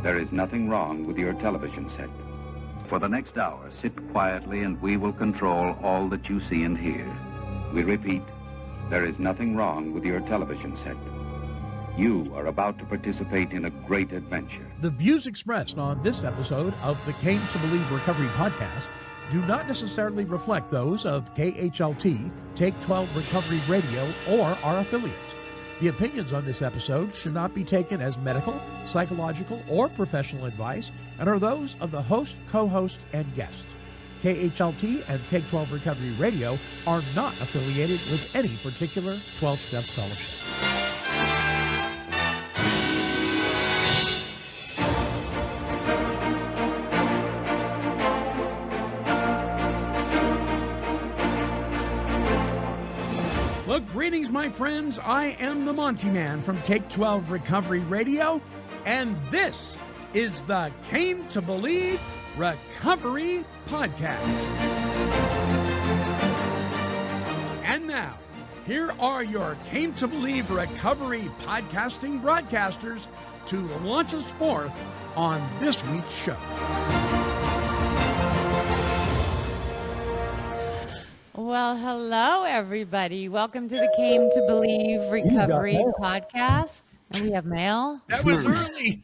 there is nothing wrong with your television set. For the next hour, sit quietly and we will control all that you see and hear. We repeat, there is nothing wrong with your television set. You are about to participate in a great adventure. The views expressed on this episode of the Came to Believe Recovery podcast do not necessarily reflect those of KHLT, Take 12 Recovery Radio, or our affiliates. The opinions on this episode should not be taken as medical, psychological, or professional advice and are those of the host, co-host, and guests. KHLT and Take 12 Recovery Radio are not affiliated with any particular 12-step fellowship. Well, greetings, my friends. I am the Montyman from Take 12 Recovery Radio, and this is the Came to Believe Recovery Podcast. And now, here are your Came to Believe Recovery podcasting broadcasters to launch us forth on this week's show. Well, hello, everybody. Welcome to the Came to Believe Recovery Podcast. And we have mail. That was early.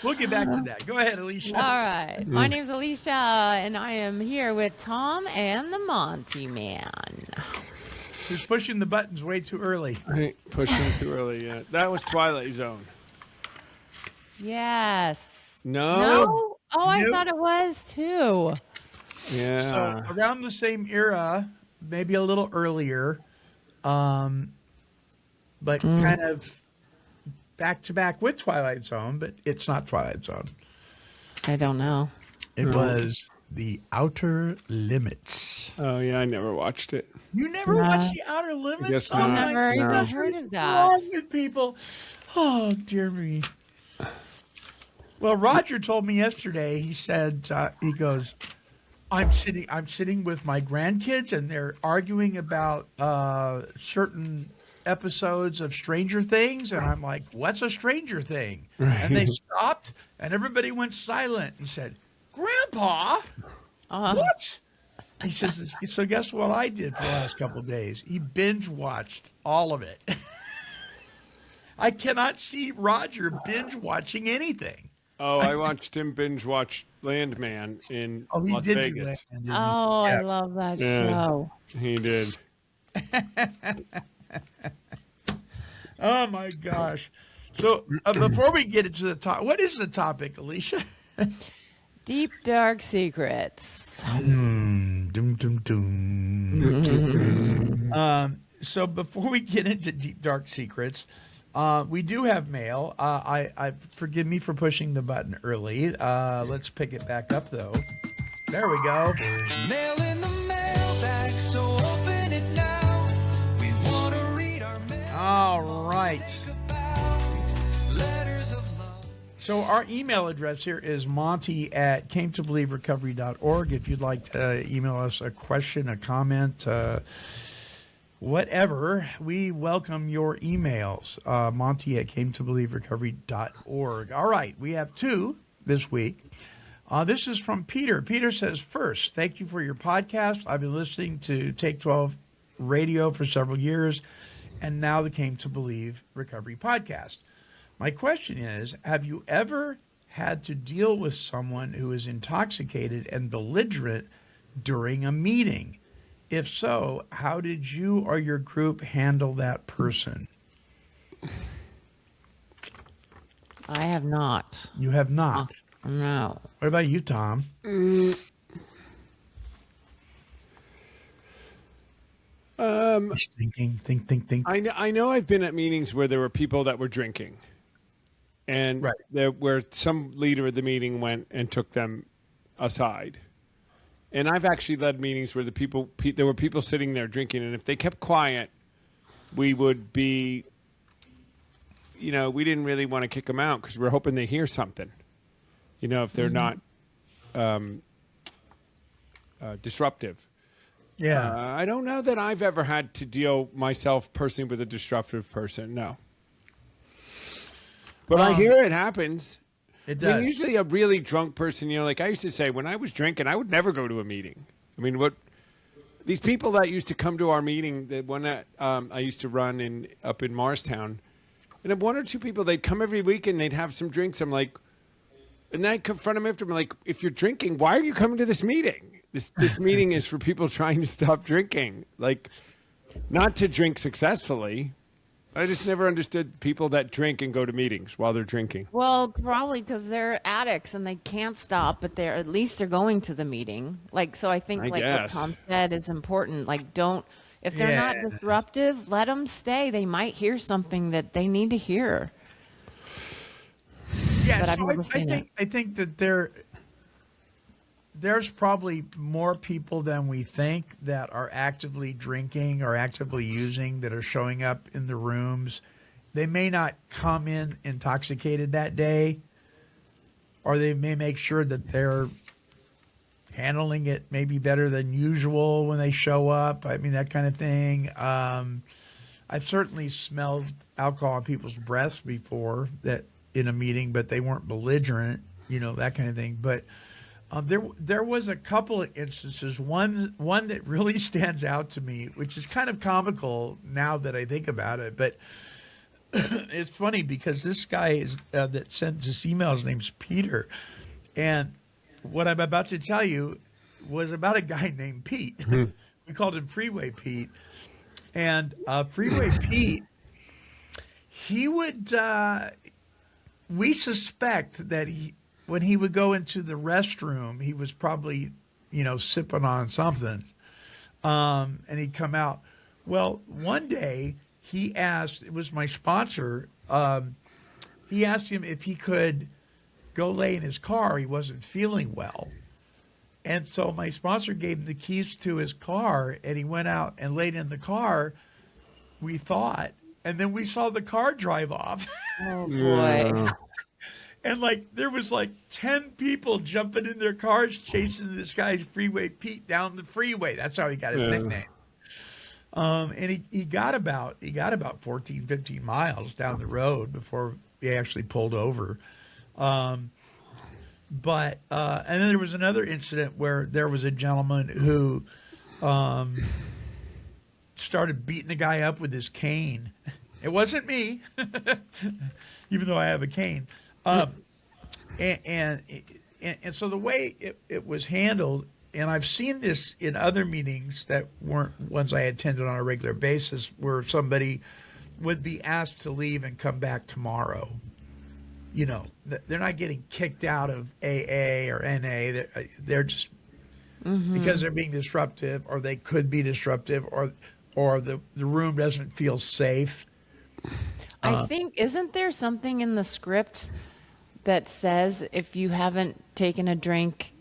We'll get back to that. Go ahead, Alicia. All right. My name's Alicia, and I am here with Tom and the Monty Man. Who's pushing the buttons way too early. I ain't pushing too early yet. That was Twilight Zone. Yes. No? Oh, I Nope. thought it was, too. Yeah. So around the same era, maybe a little earlier, but kind of back to back with Twilight Zone, but it's not Twilight Zone. I don't know. It was The Outer Limits. Oh, yeah, I never watched it. You never No. watched The Outer Limits? guess I've not. never even No. heard of What's that. wrong with people? Oh, dear me. Well, Roger told me yesterday, he said, he goes, I'm sitting with my grandkids and they're arguing about certain episodes of Stranger Things, and I'm like, what's a Stranger Thing? Right. And they stopped and everybody went silent and said, Grandpa, what? He says, so guess what I did for the last couple of days? He binge watched all of it. I cannot see Roger binge watching anything. Oh, I watched him binge watch Landman in Oh, he Las did do Vegas. that. didn't he? Oh, I Yeah. love that Yeah. show. He did. Oh my gosh! So before we get into the top, what is the topic, Alicia? Deep Dark Secrets. Doom, doom, doom. So before we get into Deep Dark Secrets, we do have mail. I forgive me for pushing the button early. Let's pick it back up though. There we go. Mail in the mailbag, so open it now. We want to read our mail. All right. Letters of love. So our email address here is monty@cametobelieverecovery.org. If you'd like to email us a question, a comment, whatever, we welcome your emails. monty@cametobelieverecovery.org. All right, we have two this week. This is from Peter. Peter says, first, thank you for your podcast. I've been listening to Take 12 Radio for several years, and now the Came to Believe Recovery podcast. My question is, have you ever had to deal with someone who is intoxicated and belligerent during a meeting? If so, how did you or your group handle that person? I have not. You have not. No. What about you, Tom? He's thinking, think. I know I've been at meetings where there were people that were drinking. And Right. where some leader of the meeting went and took them aside. And I've actually led meetings where there were people sitting there drinking, and if they kept quiet, we would be, we didn't really want to kick them out because we're hoping they hear something. If they're not disruptive. Yeah. I don't know that I've ever had to deal myself personally with a disruptive person. No. But I hear it happens. It I does. mean, usually a really drunk person, like I used to say, when I was drinking, I would never go to a meeting. I mean, these people that used to come to our meeting, the one that I used to run up in Morristown, and then one or two people, they'd come every week and they'd have some drinks. I'm like, and then I'd confront them after. I'm like, if you're drinking, why are you coming to this meeting? This meeting is for people trying to stop drinking, like not to drink successfully. I just never understood people that drink and go to meetings while they're drinking. Well, probably because they're addicts and they can't stop, but at least they're going to the meeting. Like, so I think I like guess. what Tom said is important. Like, if they're not disruptive, let them stay. They might hear something that they need to hear. Yeah, But I've so never seen it. I think that there's probably more people than we think that are actively drinking or actively using that are showing up in the rooms. They may not come in intoxicated that day, or they may make sure that they're handling it maybe better than usual when they show up. I mean, that kind of thing. I've certainly smelled alcohol on people's breaths before that in a meeting, but they weren't belligerent, that kind of thing. But there was a couple of instances. One that really stands out to me, which is kind of comical now that I think about it. But it's funny because this guy that sent this email, his name's Peter, and what I'm about to tell you was about a guy named Pete. We called him Freeway Pete, and Freeway Pete, he would. We suspect that when he would go into the restroom, he was probably, sipping on something, and he'd come out. Well, one day he asked, it was my sponsor, he asked him if he could go lay in his car. He wasn't feeling well. And so my sponsor gave him the keys to his car, and he went out and laid in the car, we thought, and then we saw the car drive off. Oh, boy. And there was 10 people jumping in their cars chasing this guy's Freeway Pete down the freeway. That's how he got his nickname. And he got about 14, 15 miles down the road before he actually pulled over. But and then there was another incident where there was a gentleman who started beating a guy up with his cane. It wasn't me, even though I have a cane. And so the way it was handled, and I've seen this in other meetings that weren't ones I attended on a regular basis, where somebody would be asked to leave and come back tomorrow. They're not getting kicked out of AA or NA. They're just because they're being disruptive, or they could be disruptive, or the room doesn't feel safe. I think, isn't there something in the script that says if you haven't taken a drink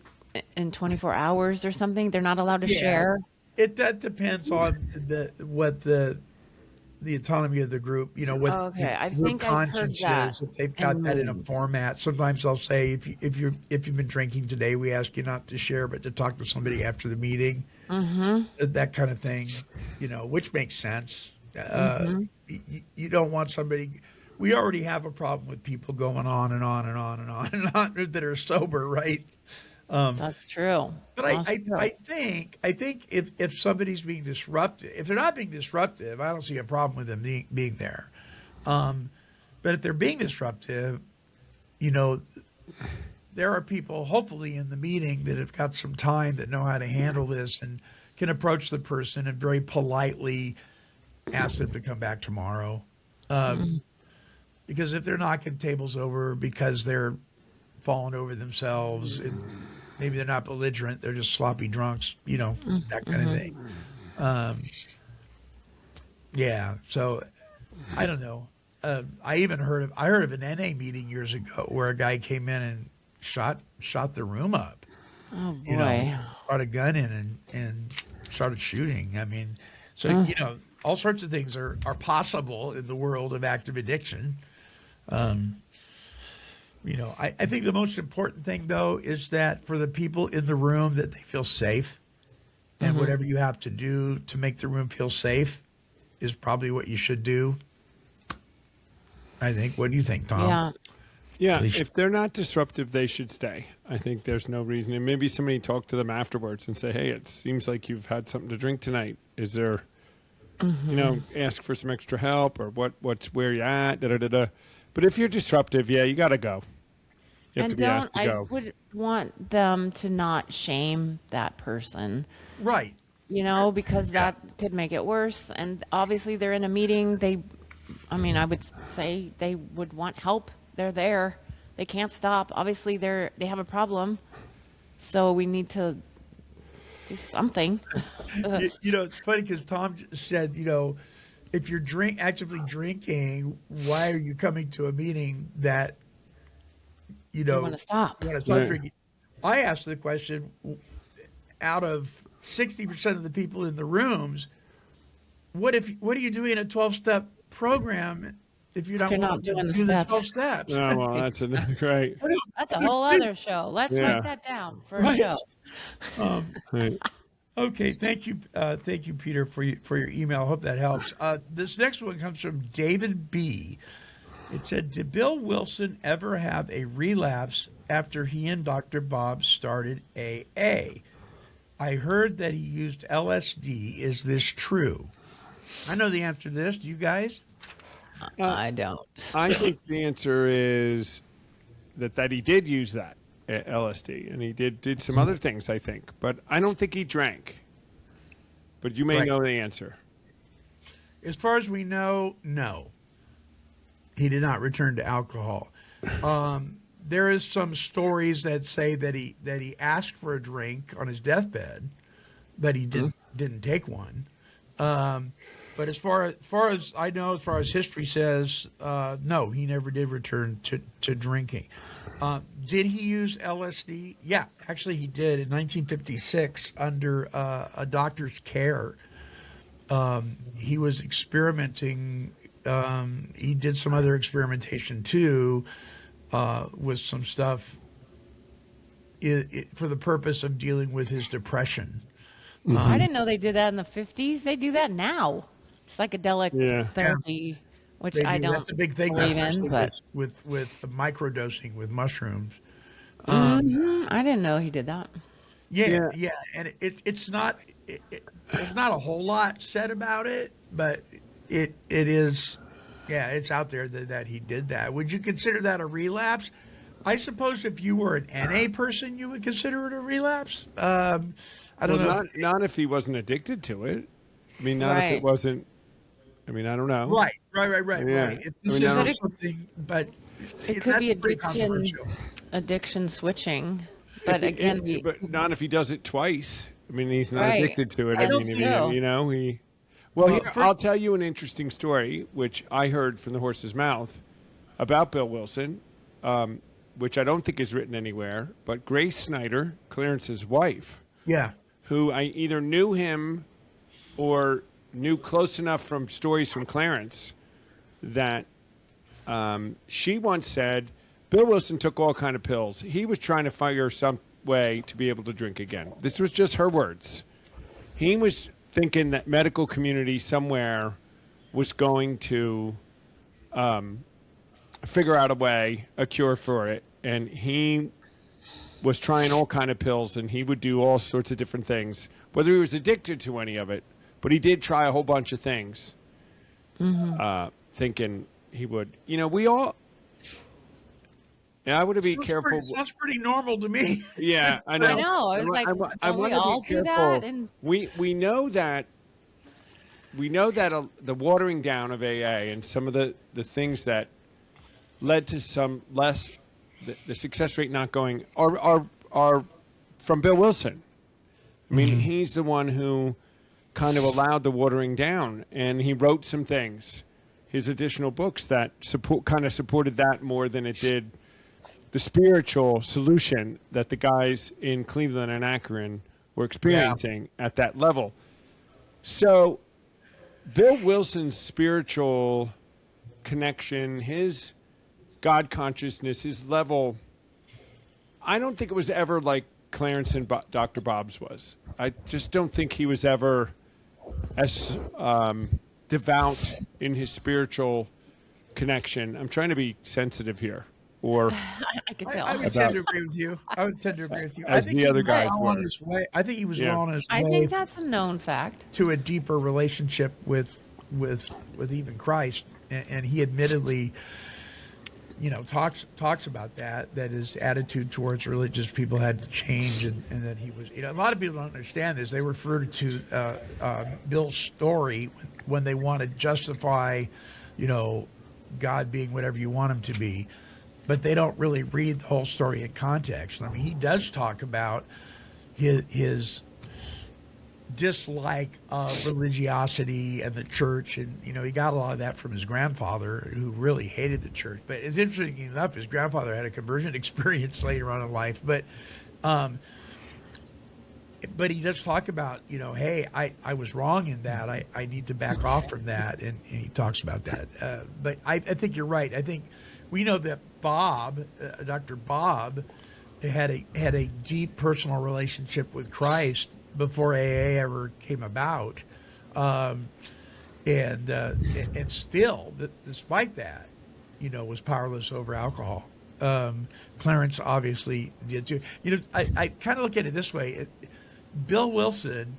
in 24 hours or something, they're not allowed to share? That depends on what the autonomy of the group, what I the group think I've heard conscience that. is. If they've got that in a format, sometimes they'll say if you've been drinking today, we ask you not to share, but to talk to somebody after the meeting. That kind of thing, which makes sense. You don't want somebody. We already have a problem with people going on and on and on and on and on that are sober, right? That's true. But I think if somebody's being disruptive, if they're not being disruptive, I don't see a problem with them being there. But if they're being disruptive, there are people hopefully in the meeting that have got some time, that know how to handle this and can approach the person and very politely ask them to come back tomorrow. Because if they're knocking tables over because they're falling over themselves, and maybe they're not belligerent, they're just sloppy drunks, that kind of thing. So I don't know. I heard of an NA meeting years ago where a guy came in and shot the room up. Oh boy! Brought a gun in and started shooting. I mean, so all sorts of things are possible in the world of active addiction. I think the most important thing, though, is that for the people in the room, that they feel safe, and whatever you have to do to make the room feel safe is probably what you should do. I think. What do you think, Tom? Yeah. Yeah, They should- if they're not disruptive, they should stay. I think there's no reason. And maybe somebody talk to them afterwards and say, hey, it seems like you've had something to drink tonight. Is there, ask for some extra help or what's where you at, da-da-da-da. But if you're disruptive, yeah, you got to go. You have And to be asked to I go. would want them to not shame that person, Right. because that could make it worse. And obviously they're in a meeting. I would say they would want help. They're there. They can't stop. Obviously they have a problem. So we need to do something. It's funny because Tom said, if you're actively drinking, why are you coming to a meeting that, You want to stop. you want to stop Right. drinking? I asked the question, out of 60% of the people in the rooms, what are you doing in a 12-step program if you're not You're not willing to doing the do steps. 12 steps? Oh, well, that's great. That's a whole other show. Let's Yeah. write that down for a Right. show. Right. Okay, thank you, Peter, for your email. I hope that helps. This next one comes from David B. It said, "Did Bill Wilson ever have a relapse after he and Dr. Bob started AA? I heard that he used LSD. Is this true?" I know the answer to this. Do you guys? I don't. I think the answer is that he did use that LSD, and he did some other things, I think. But I don't think he drank. But you may Right. know the answer. As far as we know, no. He did not return to alcohol. There is some stories that say that he asked for a drink on his deathbed, but he didn't take one. But as far as I know, as far as history says, no, he never did return to drinking. Did he use LSD? Yeah, actually he did in 1956 under a doctor's care. He was experimenting. He did some other experimentation too with some stuff for the purpose of dealing with his depression. I didn't know they did that in the 50s. They do that now. Psychedelic Yeah. therapy, which I don't That's a big thing, believe especially in, but with the microdosing with mushrooms. I didn't know he did that. Yeah, and it's not there's not a whole lot said about it, but it is, yeah, it's out there that he did that. Would you consider that a relapse? I suppose if you were an NA person, you would consider it a relapse. I don't know. Not if he wasn't addicted to it. I mean, not if Right. it wasn't. I mean, I don't know. Right. Yeah. If this I mean, I is don't- something, but It could be that's pretty controversial. addiction switching. But again, but not if he does it twice. I mean, he's not Right. addicted to it. That's I mean, true. he. Well, Well, here, I'll tell you an interesting story, which I heard from the horse's mouth about Bill Wilson, which I don't think is written anywhere. But Grace Snyder, Clarence's wife, Yeah. who I either knew him or knew close enough from stories from Clarence that she once said Bill Wilson took all kind of pills. He was trying to figure some way to be able to drink again. This was just her words. He was thinking that medical community somewhere was going to figure out a way, a cure for it, and he was trying all kind of pills, and he would do all sorts of different things, whether he was addicted to any of it. But he did try a whole bunch of things, thinking he would. You know, we all. And I would be careful. Sounds pretty normal to me. Yeah, I know. I know. I was like, don't we wanna be all do that? careful. And We know that the watering down of AA and some of the things that led to some less the success rate not going are from Bill Wilson. I mean, he's the one who kind of allowed the watering down, and he wrote some things, his additional books that supported that more than it did the spiritual solution that the guys in Cleveland and Akron were experiencing at that level. So Bill Wilson's spiritual connection, his God consciousness, his level, I don't think it was ever like Clarence and Dr. Bob's was. I just don't think he was ever as devout in his spiritual connection. I'm trying to be sensitive here, or I could tell. I would tend to agree with you. I would tend to agree with you. As I think the he other was guys well were. on his way. I think he was Yeah. well on his I way think that's a known fact. to a deeper relationship with even Christ, and he admittedly, talks about that his attitude towards religious people had to change, and that he was, a lot of people don't understand this. They refer to Bill's story when they want to justify, God being whatever you want him to be, but they don't really read the whole story in context. I mean, he does talk about his dislike of religiosity and the church, and he got a lot of that from his grandfather, who really hated the church. But it's interesting enough, his grandfather had a conversion experience later on in life, but he does talk about, hey, I was wrong in that, I need to back off from that, and he talks about that. But I think you're right. I think we know that Bob, Dr. Bob, had a deep personal relationship with Christ before AA ever came about, and still, despite that, was powerless over alcohol. Clarence obviously did too. I kind of look at it this way: Bill Wilson,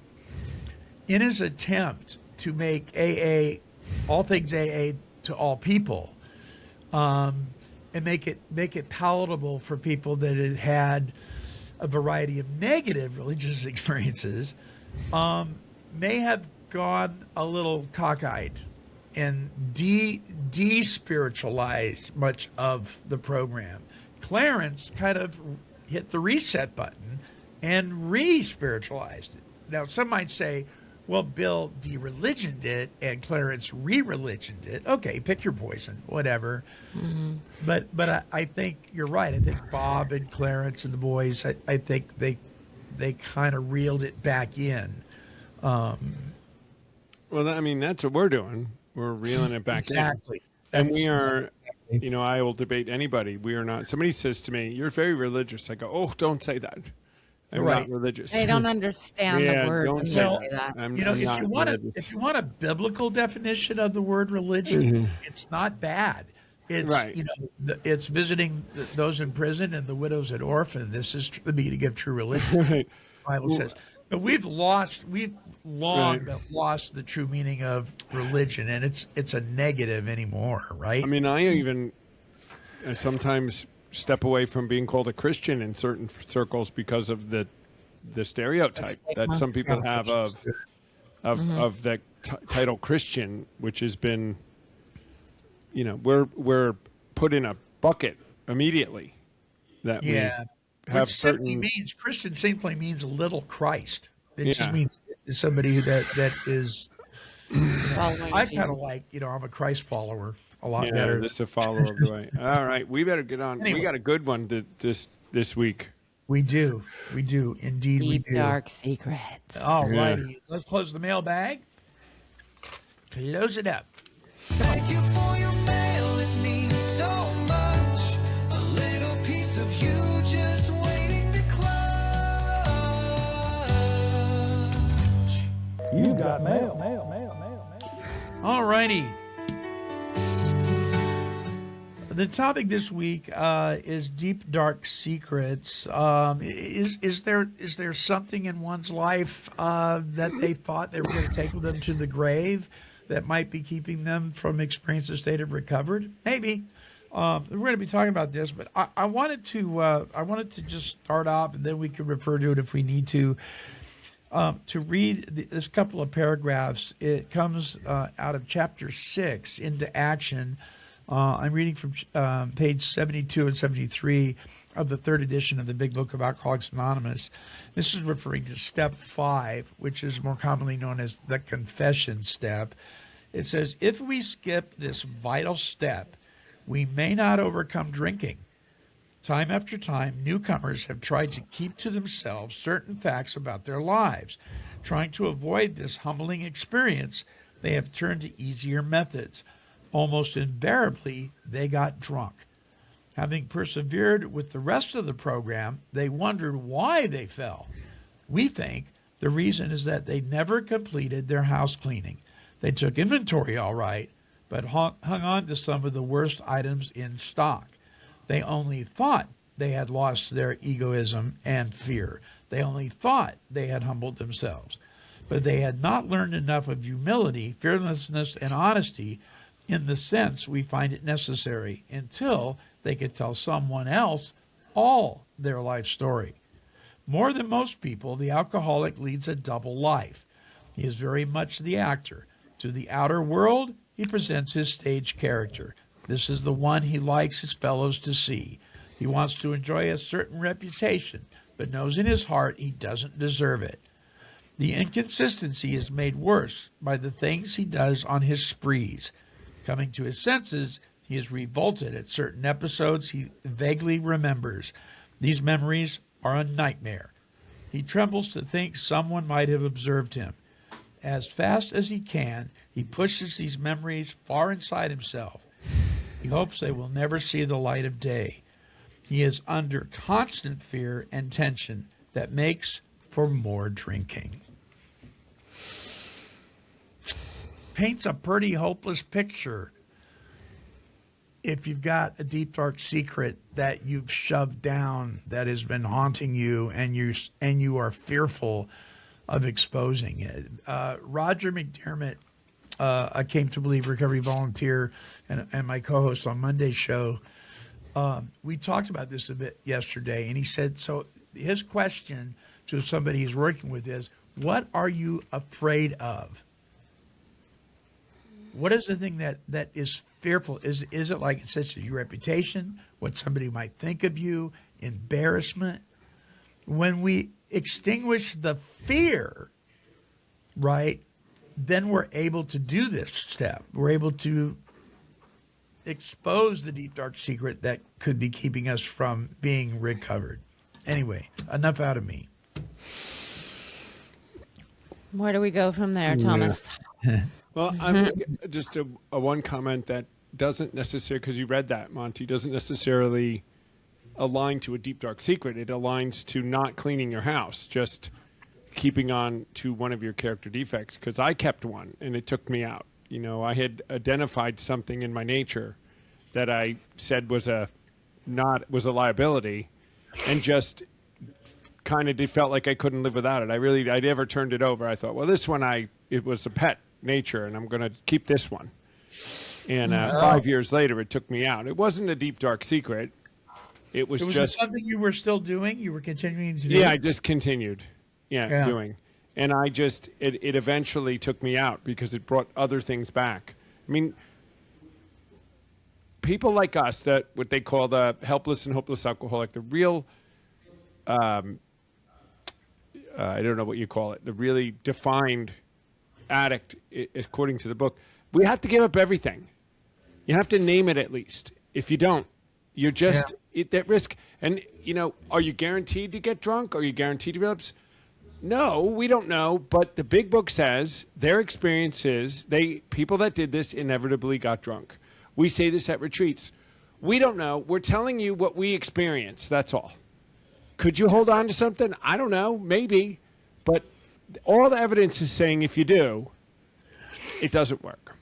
in his attempt to make AA, all things AA, to all people, and make it palatable for people that had a variety of negative religious experiences, may have gone a little cockeyed and de-spiritualized much of the program. Clarence kind of hit the reset button and re-spiritualized it. Now, some might say, well, Bill de-religioned it and Clarence re-religioned it. Okay, pick your poison, whatever. Mm-hmm. But I think you're right. I think Bob and Clarence and the boys, I think they kind of reeled it back in. Well, I mean, that's what we're doing. We're reeling it back exactly. in. And we are, I will debate anybody. We are not. Somebody says to me, "You're very religious." I go, "Oh, don't say that. I'm not religious." They don't understand the word when they say that. If you want a biblical definition of the word religion, it's not bad. It's right. It's visiting those in prison and the widows and orphans. This is the meaning of true religion. Right. The Bible says. But we've long lost the true meaning of religion, and it's a negative anymore, right? I mean, I even sometimes step away from being called a Christian in certain circles because of the stereotype that some people have of that title Christian, which has been, we're put in a bucket immediately. That we have certain Christian simply means little Christ. It just means somebody that is. I kind of like, I'm a Christ follower. A lot better. Just a follower of the way. All right, we better get on. Anyway. We got a good one this week. We do indeed. Deep dark secrets. All righty, let's close the mailbag. Close it up. Thank you for your mail, it means so much. A little piece of you just waiting to clutch. You got mail. All righty. The topic this week is deep dark secrets. Is there something in one's life that they thought they were going to take with them to the grave that might be keeping them from experiencing a state of recovered? Maybe. We're going to be talking about this, but I wanted to just start off, and then we can refer to it if we need to read this couple of paragraphs. It comes out of chapter 6, Into Action. I'm reading from page 72 and 73 of the third edition of the Big Book of Alcoholics Anonymous. This is referring to step 5, which is more commonly known as the confession step. It says, if we skip this vital step, we may not overcome drinking. Time after time, newcomers have tried to keep to themselves certain facts about their lives. Trying to avoid this humbling experience, they have turned to easier methods. Almost invariably, they got drunk. Having persevered with the rest of the program, they wondered why they fell. We think the reason is that they never completed their house cleaning. They took inventory all right, but hung on to some of the worst items in stock. They only thought they had lost their egoism and fear. They only thought they had humbled themselves. But they had not learned enough of humility, fearlessness, and honesty in the sense we find it necessary until they could tell someone else all their life story. More than most people, the alcoholic leads a double life. He is very much the actor. To the outer world, he presents his stage character. This is the one he likes his fellows to see. He wants to enjoy a certain reputation, but knows in his heart he doesn't deserve it. The inconsistency is made worse by the things he does on his sprees. Coming to his senses, he is revolted at certain episodes he vaguely remembers. These memories are a nightmare. He trembles to think someone might have observed him. As fast as he can, he pushes these memories far inside himself. He hopes they will never see the light of day. He is under constant fear and tension that makes for more drinking. Paints a pretty hopeless picture if you've got a deep, dark secret that you've shoved down that has been haunting you and you are fearful of exposing it. Roger McDermott, I Came to Believe recovery volunteer and my co-host on Monday's show, we talked about this a bit yesterday, and he said, so his question to somebody he's working with is, what are you afraid of? What is the thing that is fearful? Is it like it says your reputation, what somebody might think of you, embarrassment? When we extinguish the fear, right, then we're able to do this step. We're able to expose the deep, dark secret that could be keeping us from being recovered. Anyway, enough out of me. Where do we go from there, Thomas? Well, I'm just a one comment that doesn't necessarily, because you read that, Monty, doesn't necessarily align to a deep, dark secret. It aligns to not cleaning your house, just keeping on to one of your character defects, because I kept one and it took me out. You know, I had identified something in my nature that I said was a liability, and just kind of felt like I couldn't live without it. I never turned it over. I thought, well, this one it was a pet nature, and I'm going to keep this one. And 5 years later, it took me out. It wasn't a deep, dark secret. It was just something you were still doing. You were continuing to do. Yeah, I just continued. Doing. And I just, it eventually took me out because it brought other things back. I mean, people like us, that what they call the helpless and hopeless alcoholic, the real, I don't know what you call it, the really defined addict, according to the book, we have to give up everything. You have to name it at least. If you don't, you're just at risk. And, you know, are you guaranteed to get drunk? Are you guaranteed to relapse? No, we don't know, but the big book says their experiences, people that did this inevitably got drunk. We say this at retreats. We don't know. We're telling you what we experience. That's all. Could you hold on to something? I don't know. Maybe. But all the evidence is saying if you do, it doesn't work.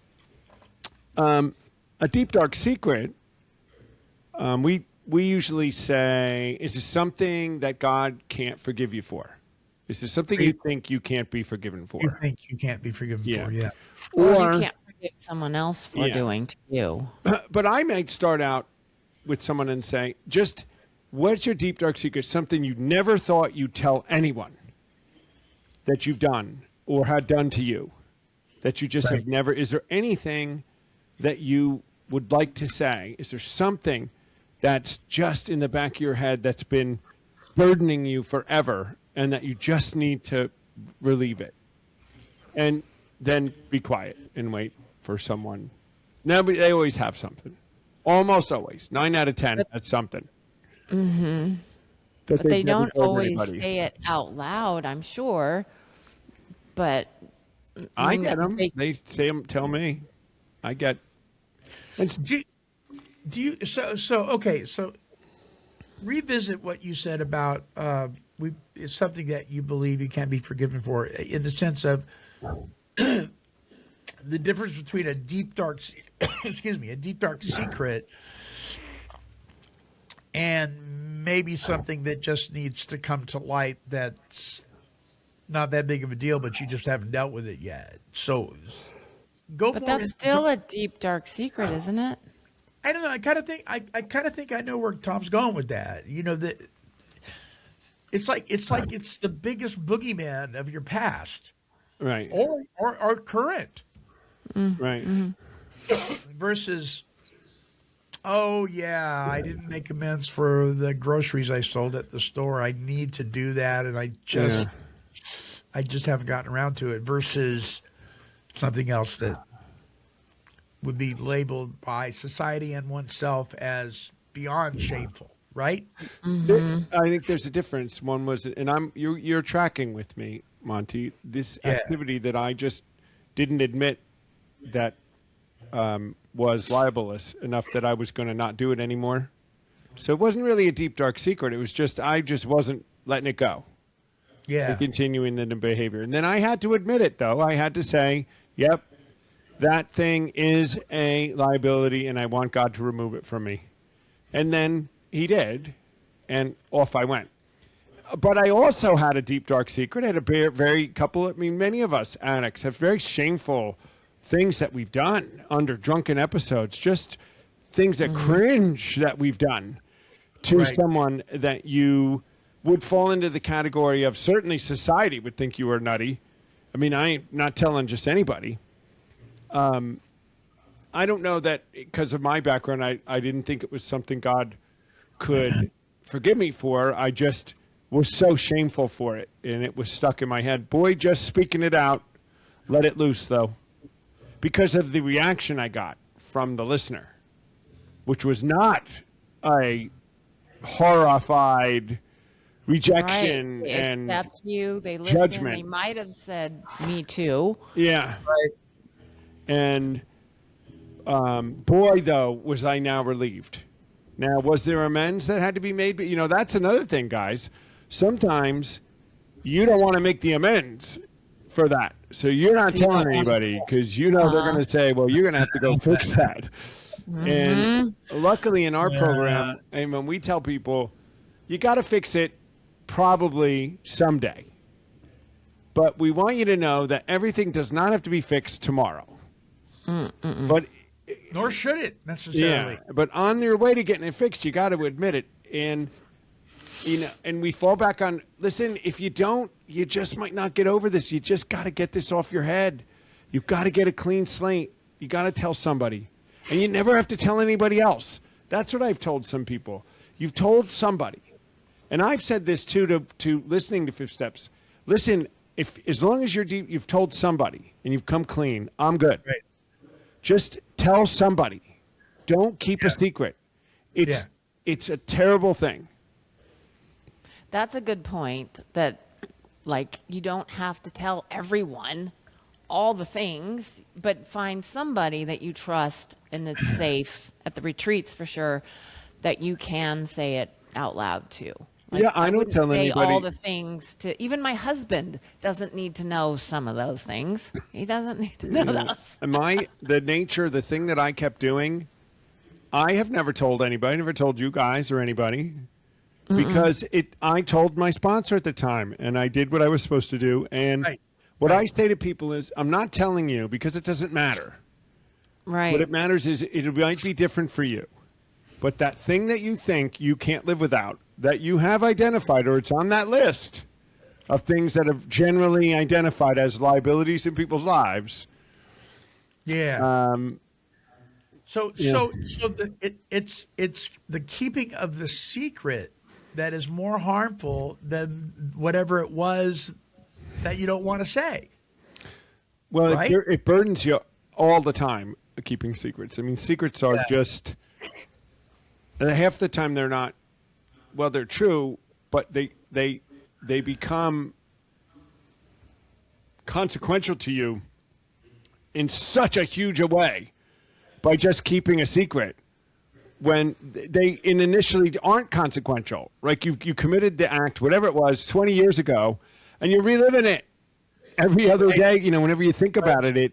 A deep, dark secret, we usually say, is this something that God can't forgive you for? Is there something you think you can't be forgiven for? You think you can't be forgiven for, yeah. Or you can't forgive someone else for doing to you. But I might start out with someone and say, just what's your deep, dark secret? Something you never thought you'd tell anyone that you've done or had done to you that you just have never. Is there anything that you would like to say? Is there something that's just in the back of your head that's been burdening you forever and that you just need to relieve it? And then be quiet and wait for someone. No, but they always have something. Almost always. 9 out of 10, that's something. Mm-hmm. But they don't always say it out loud, I'm sure. But I get them. They say them, tell me. I get. Do you okay, so revisit what you said about it's something that you believe you can't be forgiven for, in the sense of the difference between a deep dark, excuse me, a deep dark secret, and maybe something that just needs to come to light that's not that big of a deal, but you just haven't dealt with it yet. So go. But that's still a deep, dark secret, isn't it? I don't know. I kind of think I know where Tom's going with that. You know that it's like it's the biggest boogeyman of your past, Right. or current, Right. versus, oh yeah, I didn't make amends for the groceries I sold at the store. I need to do that, and I just haven't gotten around to it. Versus something else that would be labeled by society and oneself as beyond shameful, right? I think there's a difference. One was, and you're tracking with me, Monty. This activity that I just didn't admit that was libelous enough that I was going to not do it anymore. So it wasn't really a deep, dark secret. It was just I just wasn't letting it go. Yeah. And continuing the behavior. And then I had to admit it, though. I had to say, yep, that thing is a liability, and I want God to remove it from me. And then he did, and off I went. But I also had a deep, dark secret. I had many of us addicts have very shameful things that we've done under drunken episodes, just things that cringe that we've done to someone that you would fall into the category of, certainly society would think you were nutty. I mean, I ain't not telling just anybody. I don't know that because of my background, I didn't think it was something God could forgive me for. I just was so shameful for it, and it was stuck in my head. Boy, just speaking it out, let it loose, though, because of the reaction I got from the listener, which was not a horrified rejection They and accept you. They listen. judgment. They might have said "me too." Yeah. Right. And boy, though, was I now relieved. Now, was there amends that had to be made? But, that's another thing, guys. Sometimes you don't want to make the amends for that. So you're not telling anybody because they're going to say, well, you're going to have to go fix that. And luckily in our program, and when we tell people, you got to fix it probably someday. But we want you to know that everything does not have to be fixed tomorrow. But Nor should it necessarily. yeah, but on your way to getting it fixed, you got to admit it. And and we fall back on, listen, if you don't, you just might not get over this. You just got to get this off your head. You've got to get a clean slate. You got to tell somebody. And you never have to tell anybody else. That's what I've told some people. You've told somebody. And I've said this too to listening to Fifth Steps. Listen, as long as you've told somebody and you've come clean, I'm good. Right. Just tell somebody. Don't keep a secret. It's a terrible thing. That's a good point. That, you don't have to tell everyone all the things, but find somebody that you trust and that's safe at the retreats for sure, that you can say it out loud to. I don't tell say anybody all the things to. Even my husband doesn't need to know some of those things. He doesn't need to know those. The thing that I kept doing, I have never told anybody, never told you guys or anybody, because I told my sponsor at the time, and I did what I was supposed to do. And what I say to people is, I'm not telling you because it doesn't matter. Right. What it matters is it might be different for you. But that thing that you think you can't live without, that you have identified, or it's on that list of things that are generally identified as liabilities in people's lives. Yeah. It's the keeping of the secret that is more harmful than whatever it was that you don't want to say. Well, right? it burdens you all the time, keeping secrets. I mean, secrets are just half the time they're not. Well, they're true, but they become consequential to you in such a huge a way by just keeping a secret when they initially aren't consequential. Like you committed the act, whatever it was, 20 years ago, and you're reliving it every other day. Whenever you think about it,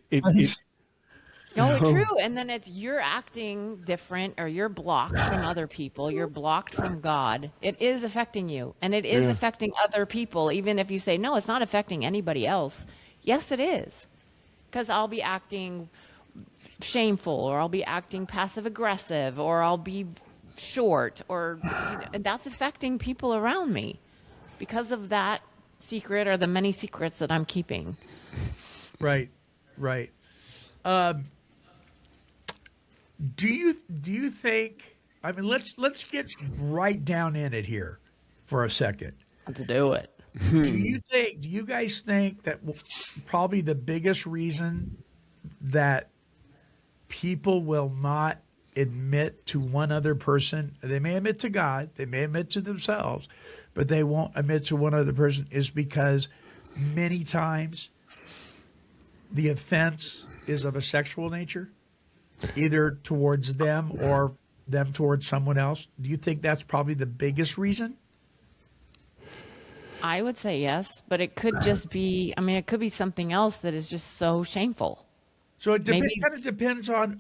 No, it's true. And then it's you're acting different or you're blocked from other people. You're blocked from God. It is affecting you and it is affecting other people. Even if you say, no, it's not affecting anybody else. Yes, it is. Because I'll be acting shameful or I'll be acting passive aggressive or I'll be short or and that's affecting people around me because of that secret or the many secrets that I'm keeping. Right. Do you think? I mean, let's get right down in it here for a second. Let's do it. Do you guys think that probably the biggest reason that people will not admit to one other person, they may admit to God, they may admit to themselves, but they won't admit to one other person is because many times the offense is of a sexual nature, either towards them or them towards someone else? Do you think that's probably the biggest reason? I would say yes, but it could just be, I mean, it could be something else that is just so shameful. So it Maybe- kind of depends on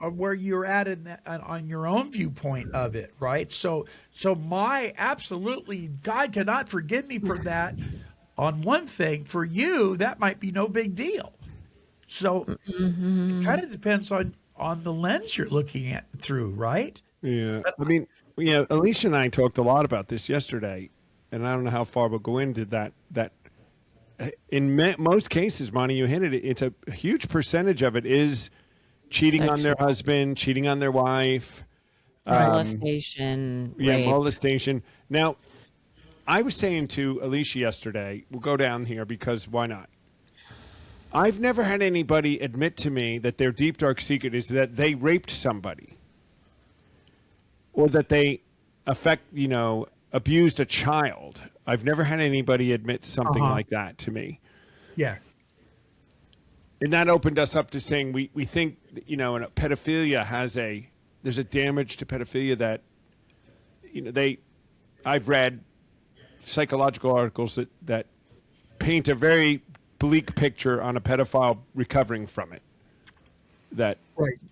where you're at in that, on your own viewpoint of it, right? So my absolutely, God cannot forgive me for that. On one thing, for you, that might be no big deal. So it kind of depends on the lens you're looking at through, right? Yeah. I mean, Alicia and I talked a lot about this yesterday, and I don't know how far we'll go into that. In most cases, Monty, you hinted it, it's a huge percentage of it is cheating on their husband, cheating on their wife. Molestation. Yeah, rape. molestation. Now, I was saying to Alicia yesterday, we'll go down here because why not? I've never had anybody admit to me that their deep, dark secret is that they raped somebody or that they abused a child. I've never had anybody admit something like that to me. Yeah. And that opened us up to saying we think, pedophilia there's a damage to pedophilia that, I've read psychological articles that paint a very bleak picture on a pedophile recovering from it. That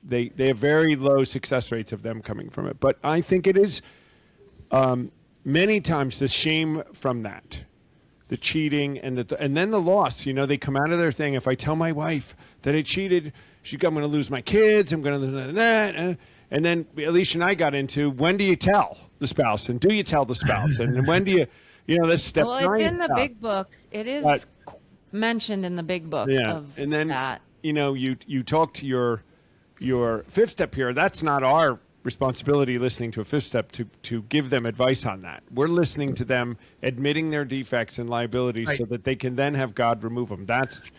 they have very low success rates of them coming from it. But I think it is many times the shame from that, the cheating and then the loss. They come out of their thing. If I tell my wife that I cheated, I'm going to lose my kids. I'm going to lose that. And then Alicia and I got into when do you tell the spouse and do you tell the spouse and when do you this step. Well, it's in the big book. It is mentioned in the big book. Yeah, of and then that. you talk to your fifth step here. That's not our responsibility listening to a fifth step to give them advice on that. We're listening to them admitting their defects and liabilities so that they can then have God remove them. That's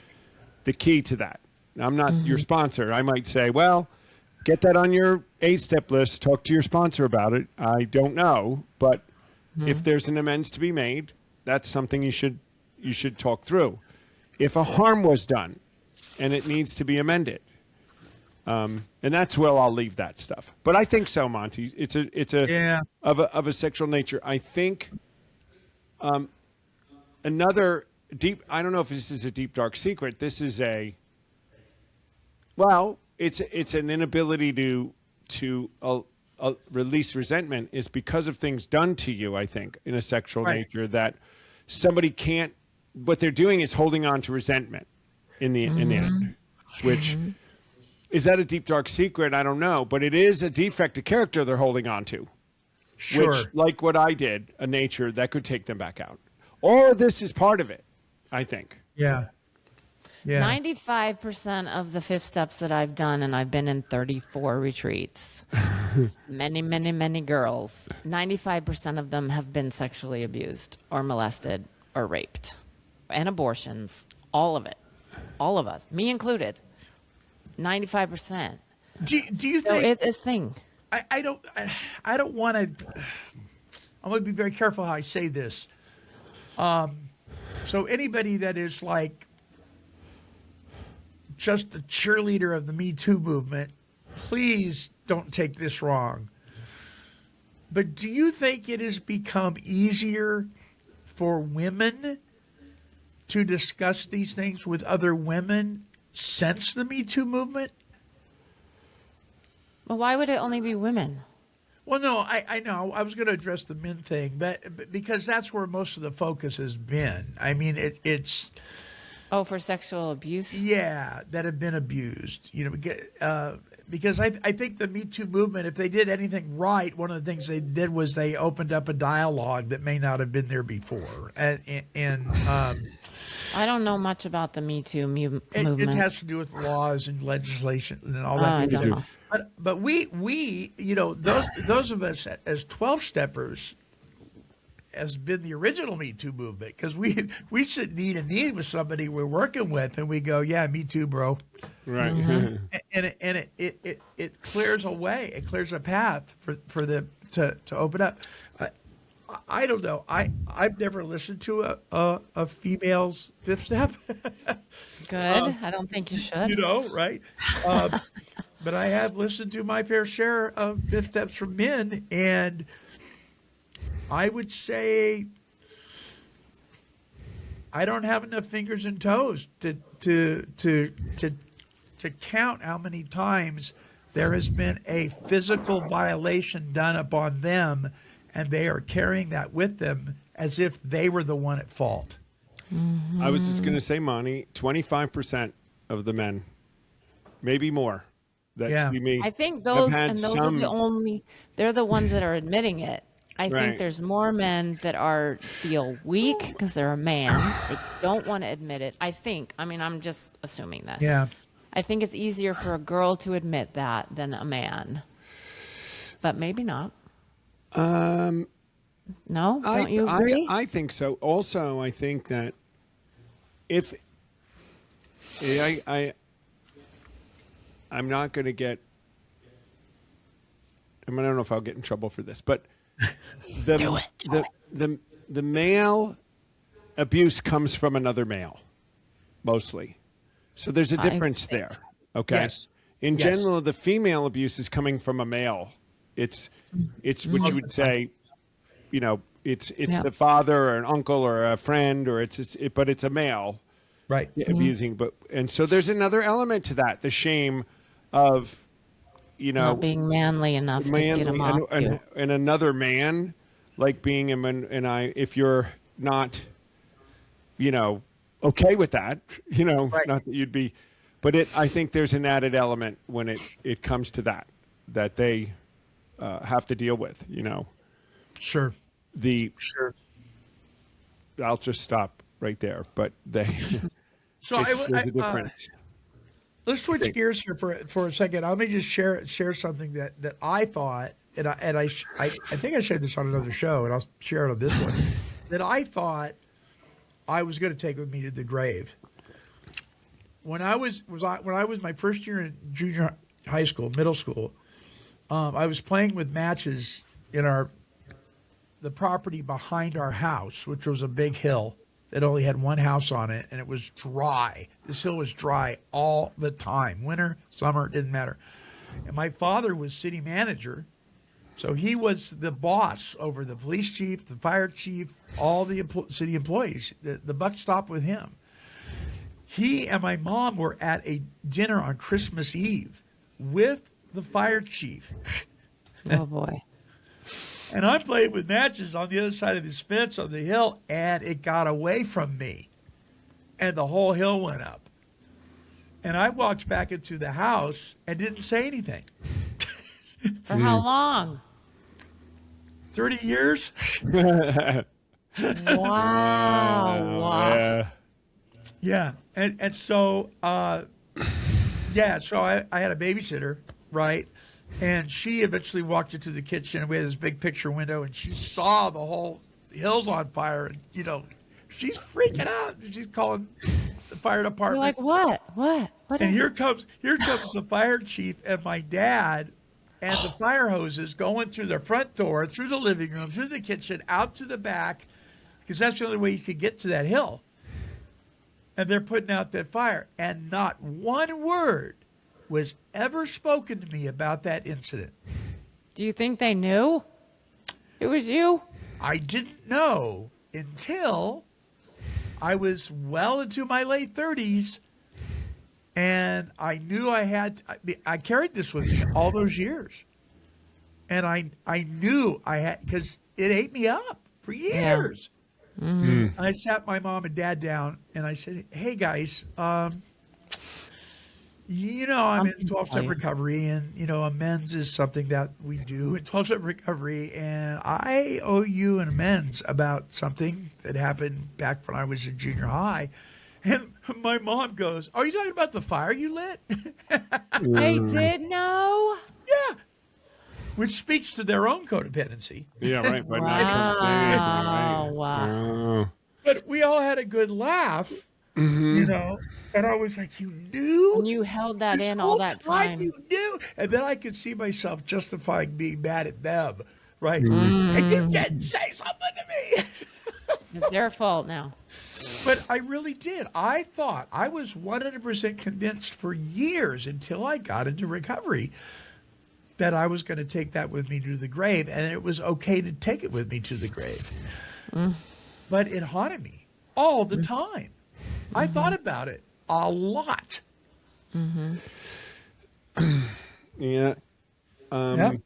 the key to that. Now, I'm not your sponsor. I might say, well, get that on your 8-step list. Talk to your sponsor about it. I don't know, but if there's an amends to be made, that's something you should talk through. If a harm was done and it needs to be amended, and that's where I'll leave that stuff. But I think so, Monty. It's of a sexual nature. I think another deep. I don't know if this is a deep dark secret. This is it's an inability to release resentment is because of things done to you. I think in a sexual nature that somebody can't. What they're doing is holding on to resentment in the end, which. Is that a deep, dark secret? I don't know. But it is a defect of character they're holding on to. Sure. Which, like what I did, a nature that could take them back out. Or this is part of it, I think. Yeah. 95% of the 5 steps that I've done, and I've been in 34 retreats, many, many, many girls, 95% of them have been sexually abused or molested or raped and abortions. All of it. All of us, me included. 95%. Do you think so it's a thing? I don't want to. I'm going to be very careful how I say this. So anybody that is like just the cheerleader of the Me Too movement, please don't take this wrong. But do you think it has become easier for women to discuss these things with other women since the Me Too movement. Well, why would it only be women? Well, no, I know. I was going to address the men thing, but because that's where most of the focus has been. I mean, it's Oh, for sexual abuse? that have been abused. Because I think the Me Too movement, if they did anything right, one of the things they did was they opened up a dialogue that may not have been there before, and I don't know much about the Me Too movement. it has to do with laws and legislation and all Oh, I that. don't know. But we those of us as 12-steppers has been the original Me Too movement, because we sit knee to knee with somebody we're working with and we go, yeah, me too, bro. Right. And it clears a way, it clears a path for them to open up. I don't know. I've never listened to a female's fifth step. Good. I don't think you should. Right? But I have listened to my fair share of fifth steps from men, and I would say I don't have enough fingers and toes to count how many times there has been a physical violation done upon them, and they are carrying that with them as if they were the one at fault. I was just going to say, Monty, 25% of the men, maybe more, that see me. I think have those had are some- they're the ones that are admitting it. I Right. think there's more men that feel weak because they're a man. They don't want to admit it. I'm just assuming this. Yeah. I think it's easier for a girl to admit that than a man. But maybe not. No? Don't you agree? I think so. Also, I think that if I'm not going to get. I don't know if I'll get in trouble for this, but the male abuse comes from another male, mostly. So there's a difference there. Okay. Yes. In Yes. general, the female abuse is coming from a male. It's what you would say, it's the father or an uncle or a friend, or but it's a male. Right. Abusing, and so there's another element to that, the shame of, Not being manly enough to get him off you. and another man, like being him, if you're not, okay with that, Right. not that you'd be, but I think there's an added element when it comes to that they have to deal with, Sure. Sure. I'll just stop right there, but So there's a difference. let's switch gears here for a second. Let me just share something that I thought, and I think I shared this on another show, and I'll share it on this one, that I thought I was going to take with me to the grave. When I was my first year in junior high school, middle school, I was playing with matches in the property behind our house, which was a big hill. It only had one house on it, and it was dry. This hill was dry all the time. Winter, summer, it didn't matter. And my father was city manager, so he was the boss over the police chief, the fire chief, all the city employees. The buck stopped with him. He and my mom were at a dinner on Christmas Eve with the fire chief. Oh, boy. And I'm playing with matches on the other side of this fence on the hill, and it got away from me. And the whole hill went up. And I walked back into the house and didn't say anything. For how long? 30 years? Wow. Yeah. Yeah. And so, so I had a babysitter, right? And she eventually walked into the kitchen. We had this big picture window, and she saw the whole hill's on fire. And, she's freaking out. She's calling the fire department. You're like, what? What And is here it? comes the fire chief and my dad and the fire hoses going through the front door, through the living room, through the kitchen, out to the back, because that's the only way you could get to that hill. And they're putting out that fire. And not one word was ever spoken to me about that incident. Do you think they knew it was you? I didn't know until I was well into my late 30s, And I knew I carried this with me all those years. And I knew I had, because it ate me up for years. I sat my mom and dad down and I said, hey guys, I'm in 12-step recovery, and, amends is something that we do in 12-step recovery. And I owe you an amends about something that happened back when I was in junior high. And my mom goes, are you talking about the fire you lit? They did know? Yeah. Which speaks to their own codependency. Yeah, right. But Wow. Wow. But we all had a good laugh, and I was like, you knew? And you held that This in whole all that time. You knew. And then I could see myself justifying being mad at them, right? And you didn't say something to me. It's their fault now. But I really did. I thought, I was 100% convinced for years until I got into recovery that I was going to take that with me to the grave, and it was okay to take it with me to the grave. But it haunted me all the time. I thought about it a lot. Yeah. Yep.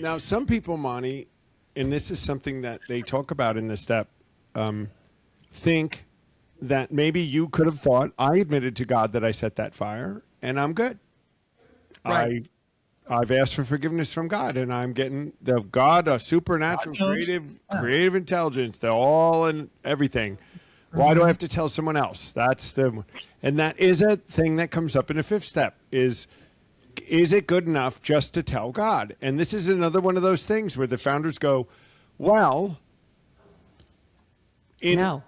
Now, some people, Monty, and this is something that they talk about in the step, think that maybe you could have thought, I admitted to God that I set that fire, and I'm good. Right. I've asked for forgiveness from God, and I'm getting a supernatural, creative intelligence, the all and everything. Why do I have to tell someone else? And that is a thing that comes up in the fifth step is it good enough just to tell God? And this is another one of those things where the founders go, well, in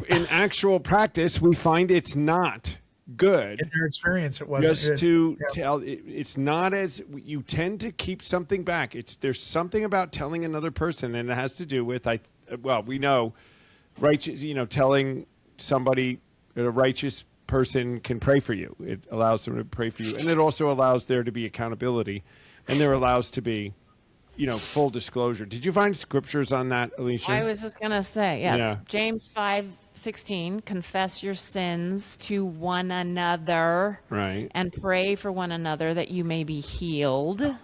actual practice, we find it's not good. In their experience, it wasn't Just good. to tell, it's not as you tend to keep something back. There's something about telling another person, and it has to do with we know righteous. Telling somebody that a righteous person can pray for you. It allows them to pray for you, and it also allows there to be accountability, and there allows to be, full disclosure. Did you find scriptures on that, Alicia? I was just going to say, yes. Yeah. James 5:16, confess your sins to one another. Right. And pray for one another that you may be healed.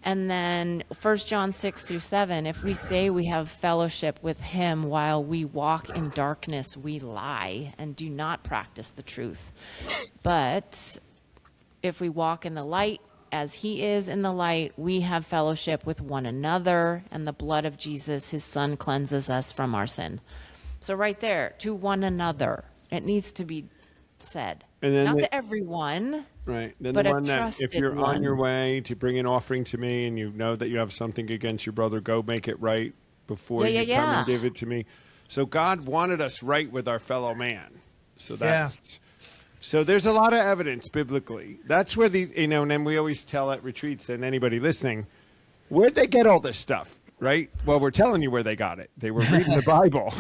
And then 1 John 6-7, if we say we have fellowship with him while we walk in darkness, we lie and do not practice the truth. But if we walk in the light, as he is in the light, we have fellowship with one another, and the blood of Jesus, his son, cleanses us from our sin. So right there, to one another, it needs to be said. And then not to everyone. Right. Then but the a one that if trusted you're on one. your way to bring an offering to me and you know that you have something against your brother, go make it right before you come and give it to me. So God wanted us right with our fellow man. So that's so there's a lot of evidence biblically. That's where and then we always tell at retreats and anybody listening, where'd they get all this stuff? Right? Well, we're telling you where they got it. They were reading the Bible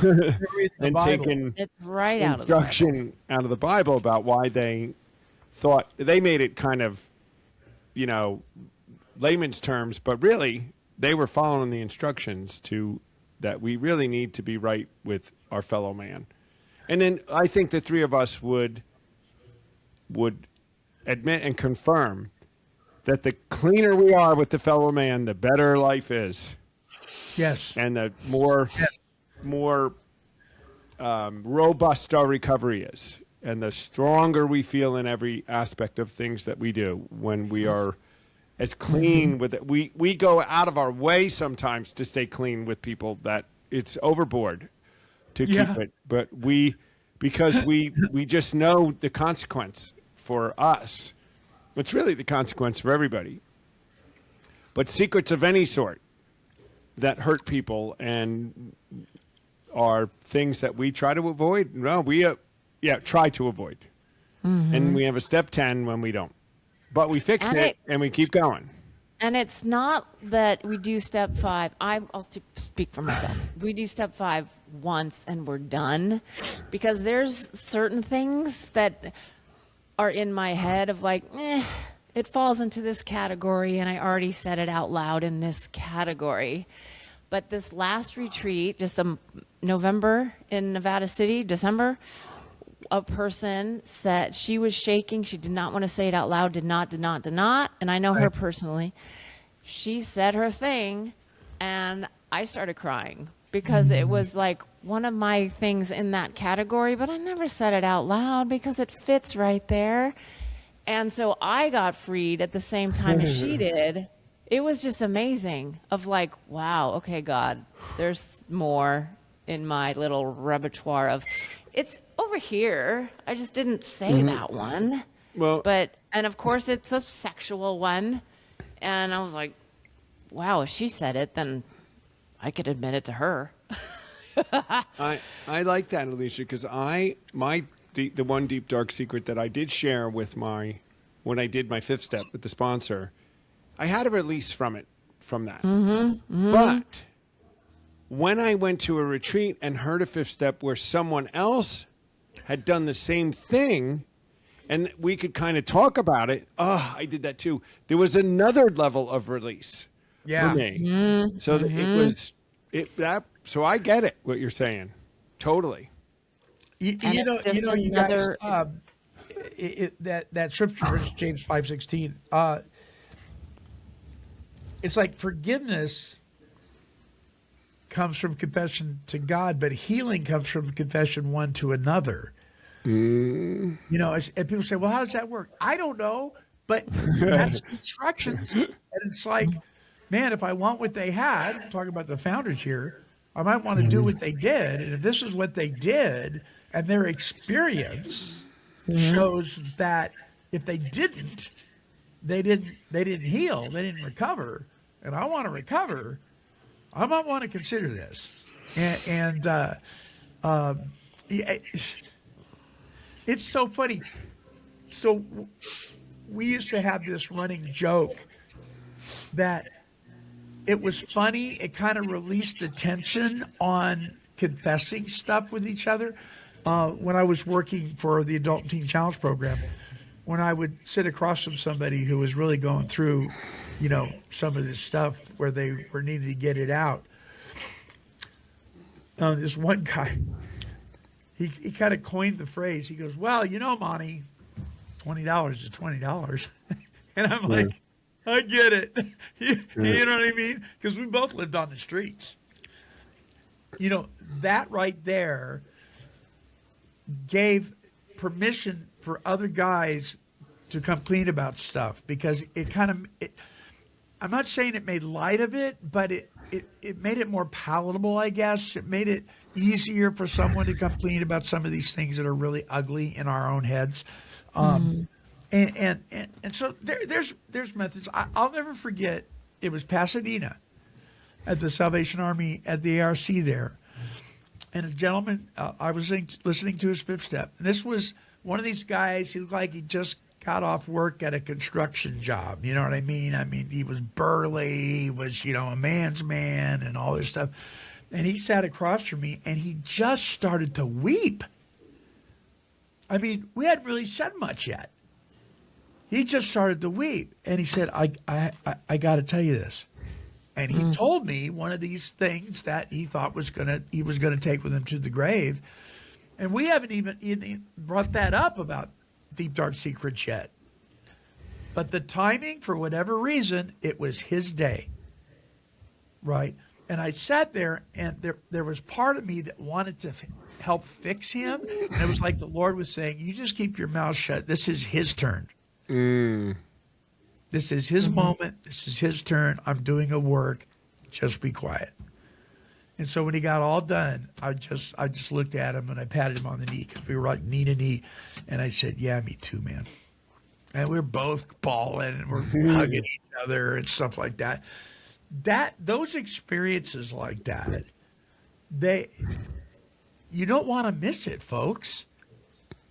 and taking it's right out of the Bible. instruction out of the Bible about why they thought they made it kind of, layman's terms, but really they were following the instructions that we really need to be right with our fellow man. And then I think the three of us would admit and confirm that the cleaner we are with the fellow man, the better life is. Yes. And the more robust our recovery is, and the stronger we feel in every aspect of things that we do when we are as clean with it. We go out of our way sometimes to stay clean with people that it's overboard to keep it. But because we just know the consequence for us. It's really the consequence for everybody. But secrets of any sort that hurt people and are things that we try to avoid. No, try to avoid. And we have a step 10 when we don't. But we fix it and we keep going. And it's not that we do step 5. I'll speak for myself. We do step 5 once and we're done, because there's certain things that are in my head of like, it falls into this category, and I already said it out loud in this category. But this last retreat, just November in Nevada City, December, a person said she was shaking. She did not want to say it out loud, did not. And I know her personally. She said her thing, and I started crying because it was like one of my things in that category, but I never said it out loud because it fits right there. And so I got freed at the same time as she did. It was just amazing of like, wow, okay, God, there's more in my little repertoire of, it's over here. I just didn't say that one. Well, And of course it's a sexual one. And I was like, wow, if she said it, then I could admit it to her. I like that, Alicia, because the one deep dark secret that I did share with when I did my fifth step with the sponsor, I had a release from that. But when I went to a retreat and heard a fifth step where someone else had done the same thing, and we could kind of talk about it, I did that too. There was another level of release for me. So so I get it, what you're saying. Totally. You guys, that scripture verse, James 5:16. It's like forgiveness comes from confession to God, but healing comes from confession one to another. And people say, well, how does that work? I don't know, but that's instructions. And it's like, man, if I want what they had, I'm talking about the founders here, I might want to do what they did. And if this is what they did and their experience shows that if they didn't heal, they didn't recover, and I want to recover, I might want to consider this. It's so funny. So we used to have this running joke that it was funny. It kind of released the tension on confessing stuff with each other. When I was working for the Adult and Teen Challenge program, when I would sit across from somebody who was really going through, some of this stuff where they were needing to get it out. This one guy, he kind of coined the phrase. He goes, well, Monty, $20 is $20. And I'm like, I get it. You know what I mean? Because we both lived on the streets. That right there gave permission for other guys to come clean about stuff, because I'm not saying it made light of it, but it made it more palatable, I guess. It made it easier for someone to come clean about some of these things that are really ugly in our own heads. And so there's methods. I'll never forget, it was Pasadena at the Salvation Army at the ARC there. And a gentleman, I was listening to his fifth step. And this was one of these guys, he looked like he just got off work at a construction job. You know what I mean? I mean, he was burly, he was, a man's man and all this stuff. And he sat across from me and he just started to weep. I mean, we hadn't really said much yet. He just started to weep. And he said, I got to tell you this. And he told me one of these things that he thought he was gonna take with him to the grave. And we haven't even brought that up about Deep Dark Secrets yet. But the timing, for whatever reason, it was his day. Right? And I sat there, and there was part of me that wanted to help fix him. And it was like the Lord was saying, you just keep your mouth shut. This is his turn. This is his moment. This is his turn. I'm doing a work. Just be quiet. And so when he got all done, I just looked at him and I patted him on the knee, because we were like knee to knee. And I said, yeah, me too, man. And we were both bawling and we're hugging each other and stuff like that. Those experiences like that, you don't want to miss it, folks.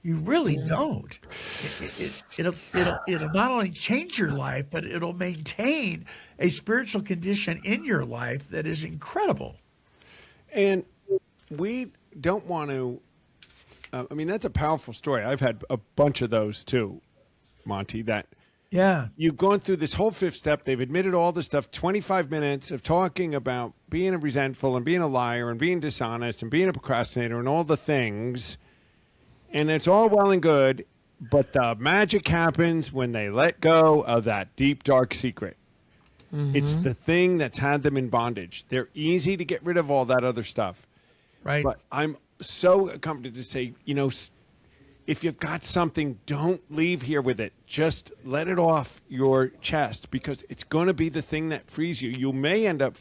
You really don't. It'll not only change your life, but it'll maintain a spiritual condition in your life that is incredible. And we don't want to, that's a powerful story. I've had a bunch of those too, Monty, that you've gone through this whole fifth step. They've admitted all the stuff, 25 minutes of talking about being resentful and being a liar and being dishonest and being a procrastinator and all the things. And it's all well and good, but the magic happens when they let go of that deep, dark secret. It's the thing that's had them in bondage. They're easy to get rid of all that other stuff. Right. But I'm so comforted to say, if you've got something, don't leave here with it. Just let it off your chest, because it's going to be the thing that frees you. You may end up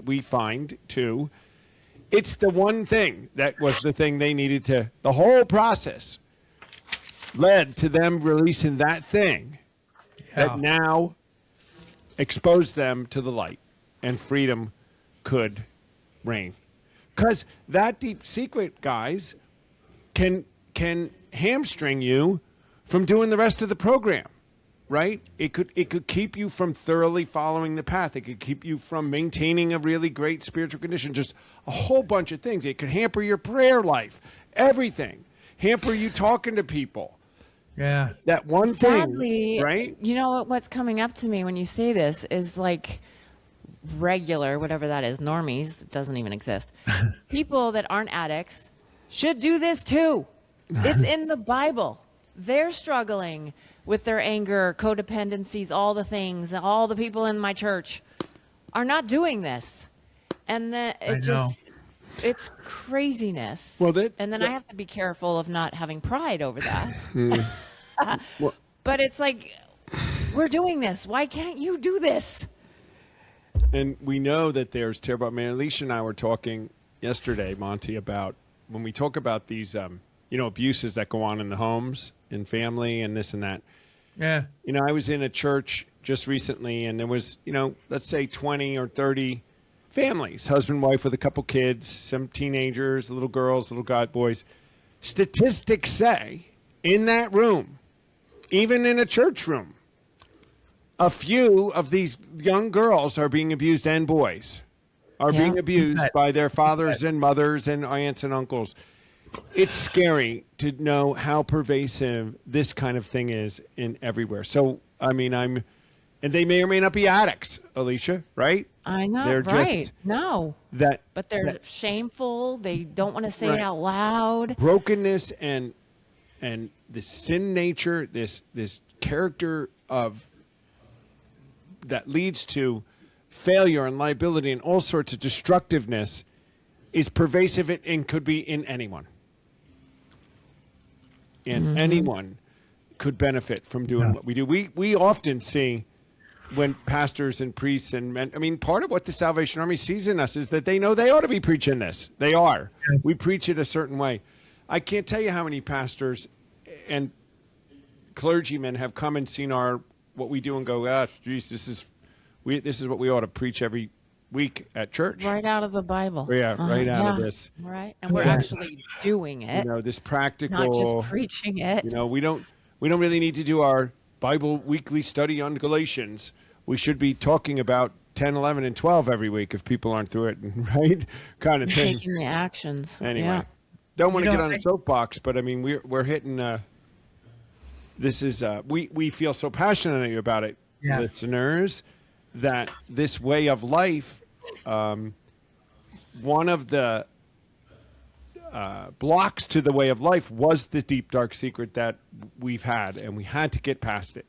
we find too, it's the one thing that was the thing they needed to, the whole process led to them releasing that thing that now exposed them to the light, and freedom could reign. Because that deep secret, guys, can hamstring you from doing the rest of the program, right? It could keep you from thoroughly following the path. It could keep you from maintaining a really great spiritual condition. Just a whole bunch of things. It could hamper your prayer life, everything. Hamper you talking to people. Yeah. That one Sadly, thing, right? You know what's coming up to me when you say this is like regular, whatever that is, normies, it doesn't even exist. People that aren't addicts should do this too. It's in the Bible. They're struggling with their anger, codependencies, all the things. All the people in my church are not doing this. And then it's craziness. And then I have to be careful of not having pride over that. But it's like, we're doing this. Why can't you do this? And we know that there's terrible. I mean, Alicia and I were talking yesterday, Monty, about when we talk about these, abuses that go on in the homes and family and this and that. Yeah. I was in a church just recently, and there was, let's say 20 or 30 families, husband, wife with a couple kids, some teenagers, little girls, little boys. Statistics say in that room, even in a church room, a few of these young girls are being abused, and boys are being abused by their fathers and mothers and aunts and uncles. It's scary to know how pervasive this kind of thing is in everywhere. So, I mean, and they may or may not be addicts, Alicia, right? I know, They're right? No. But they're shameful. They don't want to say it out loud. Brokenness and the sin nature, this character of that leads to failure and liability and all sorts of destructiveness is pervasive and could be in anyone. And anyone could benefit from doing what we do. We often see when pastors and priests and men, I mean, part of what the Salvation Army sees in us is that they know they ought to be preaching this. They are. We preach it a certain way. I can't tell you how many pastors and clergymen have come and seen what we do and go, geez, this is what we ought to preach every week at church. Right out of the Bible. Yeah, right out of this. Right. And we're actually doing it. This practical. Not just preaching it. We don't really need to do our Bible weekly study on Galatians. We should be talking about 10, 11, and 12 every week if people aren't through it, right? Kind of thing. Taking the actions. Anyway, don't want to get on a soapbox, but I mean, we're hitting. This is we feel so passionately about it, listeners, that this way of life, one of the blocks to the way of life was the deep, dark secret that we've had, and we had to get past it.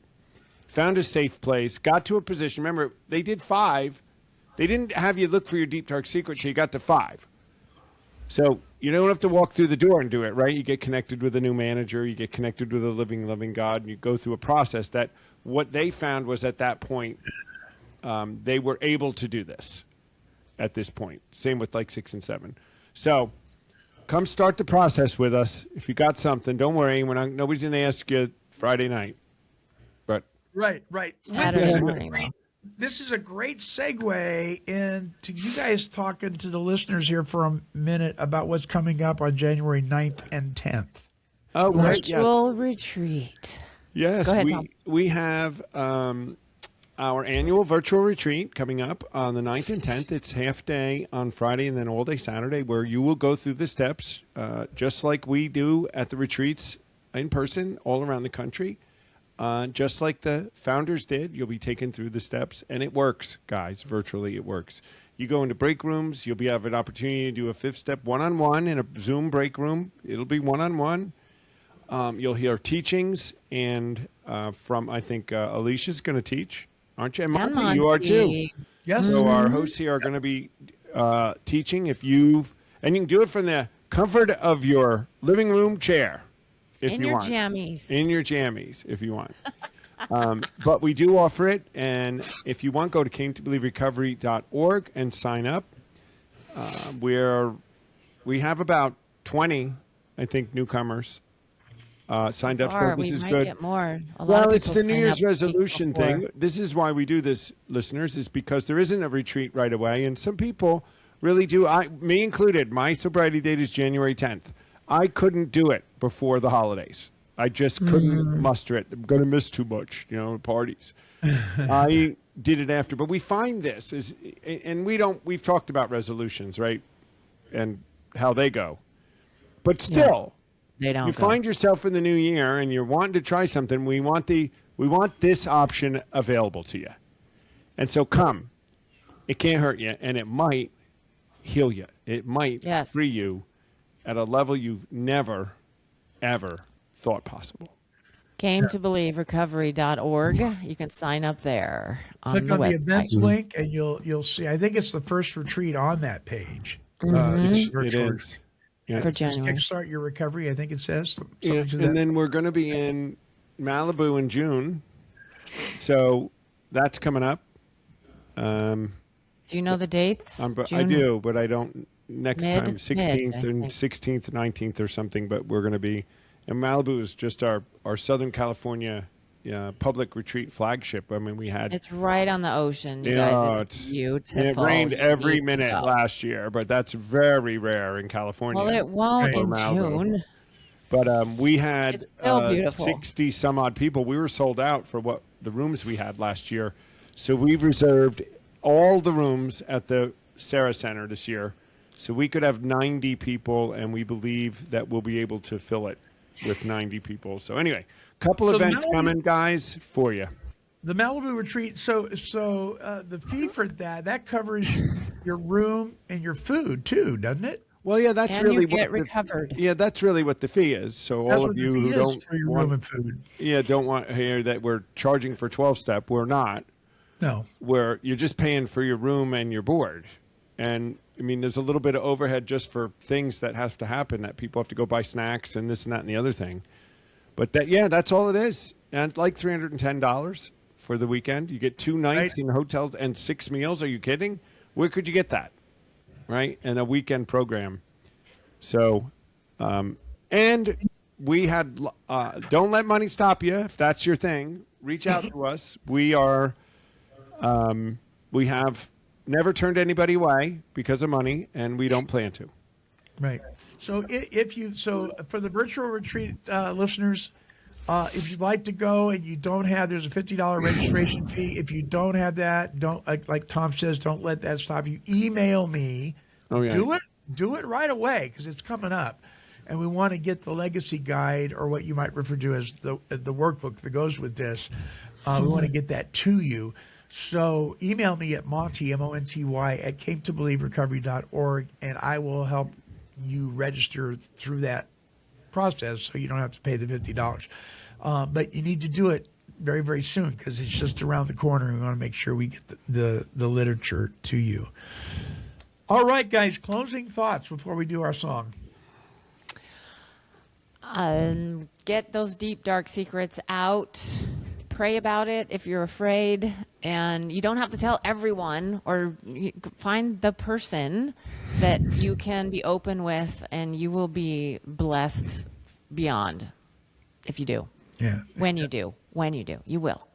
Found a safe place, got to a position. Remember, they did 5. They didn't have you look for your deep, dark secret till you got to 5. So you don't have to walk through the door and do it, right? You get connected with a new manager. You get connected with a living, loving God, and you go through a process that what they found was at that point, they were able to do this at this point. Same with like 6 and 7. So come start the process with us. If you got something, don't worry. Nobody's going to ask you Friday night. But right. Saturday morning. This is a great segue into you guys talking to the listeners here for a minute about what's coming up on January 9th and 10th. Oh, right. Virtual retreat. Yes. Go ahead, Tom. We have our annual virtual retreat coming up on the 9th and 10th. It's half day on Friday and then all day Saturday, where you will go through the steps just like we do at the retreats in person all around the country. Just like the founders did, you'll be taken through the steps, and it works, guys. Virtually, it works. You go into break rooms. You'll have an opportunity to do a 5th step one-on-one in a Zoom break room. It'll be one-on-one. You'll hear teachings and from, I think, Alicia's going to teach, aren't you? And And Monty, you are too. Monty. Yes. So our hosts here are going to be teaching. And you can do it from the comfort of your living room chair, if In you your want. jammies. In your jammies, if you want. But we do offer it, and if you want, go to cametobelieverecovery.org and sign up. We have about 20, I think, newcomers signed up. Or So this we is might good. get more. A lot Well, of it's people the New sign Year's up the week resolution before. thing. This is why we do this, listeners, is because there isn't a retreat right away, and some people really do. Me included. My sobriety date is January 10th. I couldn't do it before the holidays. I just couldn't muster it. I'm going to miss too much, parties. I did it after, but we find this is, and we've talked about resolutions, right? And how they go. But still, They don't you go. find yourself in the new year and you're wanting to try something. We want this option available to you. And so come. It can't hurt you, and it might heal you. It might Yes. free you at a level you've never, ever thought possible. CameToBelieveRecovery.org. You can sign up there on Click the on the website. events link, and you'll see. I think it's the first retreat on that page. It virtual is. Yeah. For It says January. Kickstart your recovery. I think it says something Yeah, to that. and then we're going to be in Malibu in June. So that's coming up. Do you know the dates? I June? do, but I don't. Next Mid- time, 16th mid, I and think. 16th, 19th or something, but we're going to be. And Malibu is just our Southern California public retreat flagship. I mean, we had. It's right on the ocean, you Yeah, guys. It's beautiful. And it rained You every need to minute go. last year, but that's very rare in California. Well, it won't Right. in Malibu. June. But we had It's still beautiful. 60 some odd people. We were sold out for what the rooms we had last year. So we've reserved all the rooms at the Sarah Center this year. So we could have 90 people, and we believe that we'll be able to fill it with 90 people. So anyway, couple So events Malibu- coming, guys, for you. The Malibu retreat. So the fee for that covers your room and your food too, doesn't it? Well, yeah, that's And really you get what recovered. Yeah, that's really what the fee is. So That's all what of the you fee who is don't for your want, room and food. don't want to hear that we're charging for 12-step, we're not. No. Where you're just paying for your room and your board. And I mean, there's a little bit of overhead just for things that have to happen, that people have to go buy snacks and this and that and the other thing. But that's all it is. And like $310 for the weekend. You get 2 nights Right. in hotels and 6 meals. Are you kidding? Where could you get that? Right? And a weekend program. So, and we had, don't let money stop you. If that's your thing, reach out to us. We are, we have never turned anybody away because of money, and we don't plan to. Right. So for the virtual retreat listeners, if you'd like to go and you don't have, there's a $50 registration fee. If you don't have that, don't like Tom says, don't let that stop you. Email me. Oh, yeah. Do it right away because it's coming up, and we want to get the legacy guide, or what you might refer to as the workbook that goes with this. We want to get that to you. So email me at Monty, MONTY, at cametobelieverecovery.org, and I will help you register through that process so you don't have to pay the $50. But you need to do it very, very soon because it's just around the corner, and we want to make sure we get the literature to you. All right, guys, closing thoughts before we do our song. Get those deep, dark secrets out. Pray about it if you're afraid. And you don't have to tell everyone, or find the person that you can be open with, and you will be blessed beyond if you do. Yeah. When you do. You will.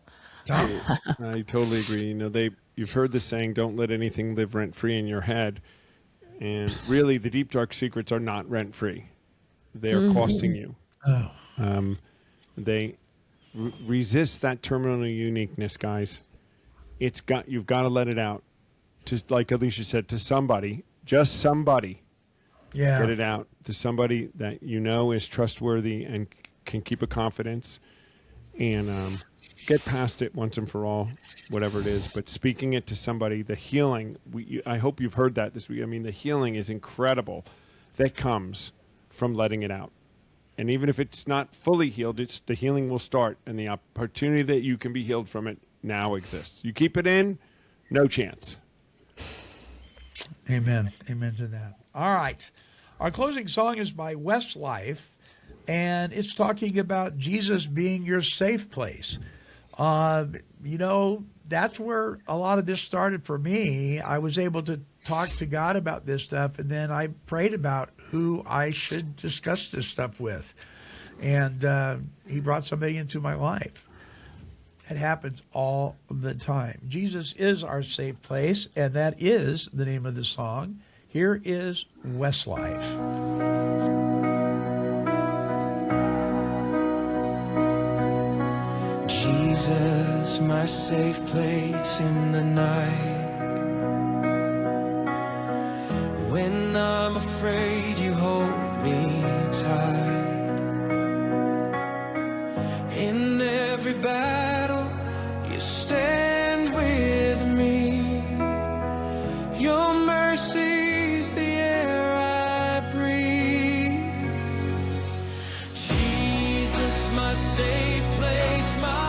I totally agree. You've heard the saying, don't let anything live rent-free in your head. And really, the deep, dark secrets are not rent-free. They are costing you. Oh. They resist that terminal uniqueness, guys. You've got to let it out. Like Alicia said, to somebody, just somebody. Yeah. Get it out to somebody that you know is trustworthy and can keep a confidence, and get past it once and for all, whatever it is. But speaking it to somebody, the healing, I hope you've heard that this week. I mean, the healing is incredible that comes from letting it out. And even if it's not fully healed, the healing will start, and the opportunity that you can be healed from it now exists. You keep it in, no chance. Amen. Amen to that. All right. Our closing song is by Westlife, and it's talking about Jesus being your safe place. That's where a lot of this started for me. I was able to talk to God about this stuff, and then I prayed about who I should discuss this stuff with. And he brought somebody into my life. It happens all the time. Jesus is our safe place, and that is the name of the song. Here is Westlife. Jesus, my safe place in the night. When I'm afraid, you hold me tight. In every battle, you stand with me. Your mercy's the air I breathe. Jesus, my safe place, my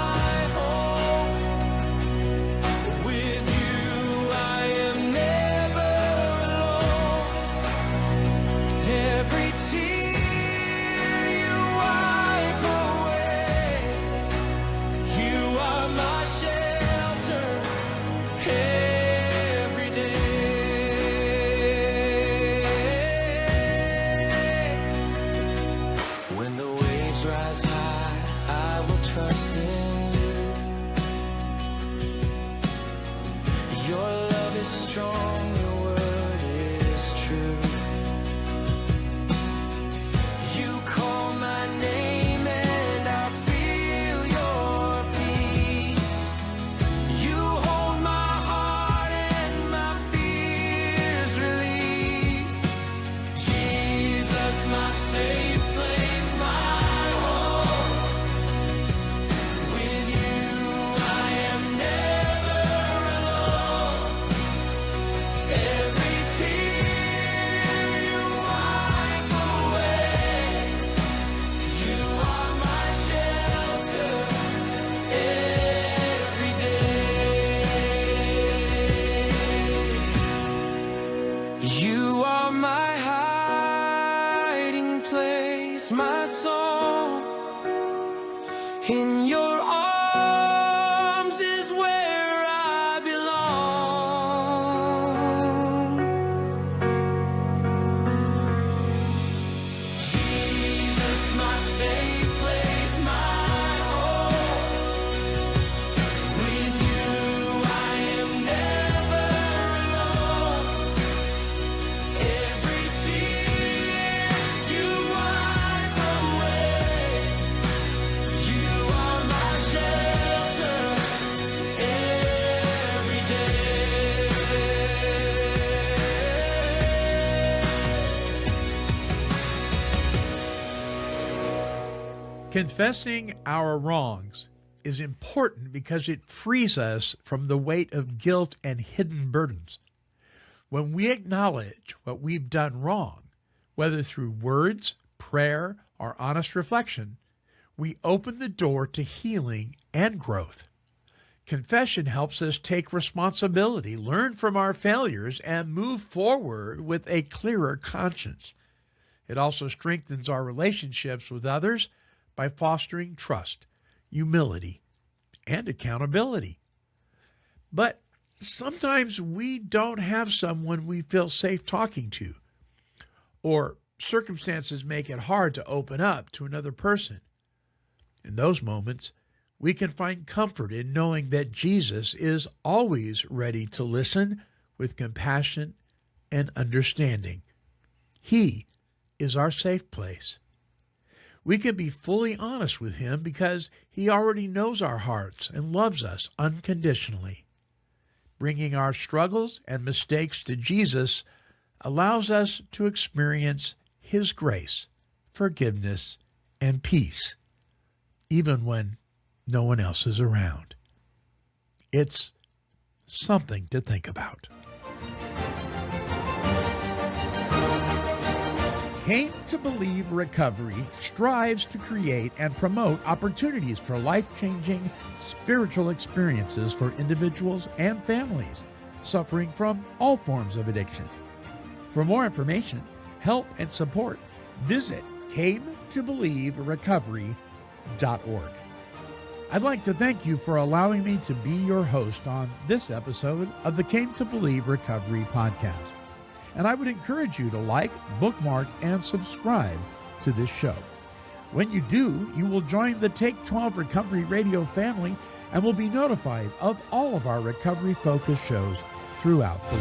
Confessing our wrongs is important because it frees us from the weight of guilt and hidden burdens. When we acknowledge what we've done wrong, whether through words, prayer, or honest reflection, we open the door to healing and growth. Confession helps us take responsibility, learn from our failures, and move forward with a clearer conscience. It also strengthens our relationships with others by fostering trust, humility, and accountability. But sometimes we don't have someone we feel safe talking to, or circumstances make it hard to open up to another person. In those moments, we can find comfort in knowing that Jesus is always ready to listen with compassion and understanding. He is our safe place. We can be fully honest with him because he already knows our hearts and loves us unconditionally. Bringing our struggles and mistakes to Jesus allows us to experience his grace, forgiveness, and peace, even when no one else is around. It's something to think about. Came to Believe Recovery strives to create and promote opportunities for life-changing spiritual experiences for individuals and families suffering from all forms of addiction. For more information, help, and support, visit cametobelieverecovery.org. I'd like to thank you for allowing me to be your host on this episode of the Came to Believe Recovery podcast. And I would encourage you to like, bookmark, and subscribe to this show. When you do, you will join the Take 12 Recovery Radio family and will be notified of all of our recovery-focused shows throughout the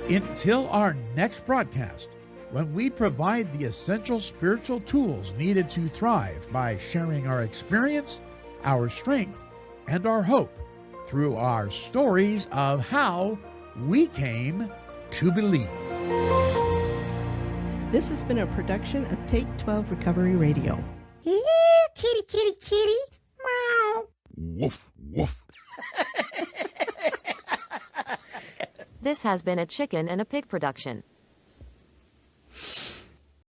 week. Until our next broadcast, when we provide the essential spiritual tools needed to thrive by sharing our experience, our strength, and our hope through our stories of how we came to believe. This has been a production of Take 12 Recovery Radio. Yeah, kitty, kitty, kitty. Meow. Woof, woof. This has been a Chicken and a Pig production.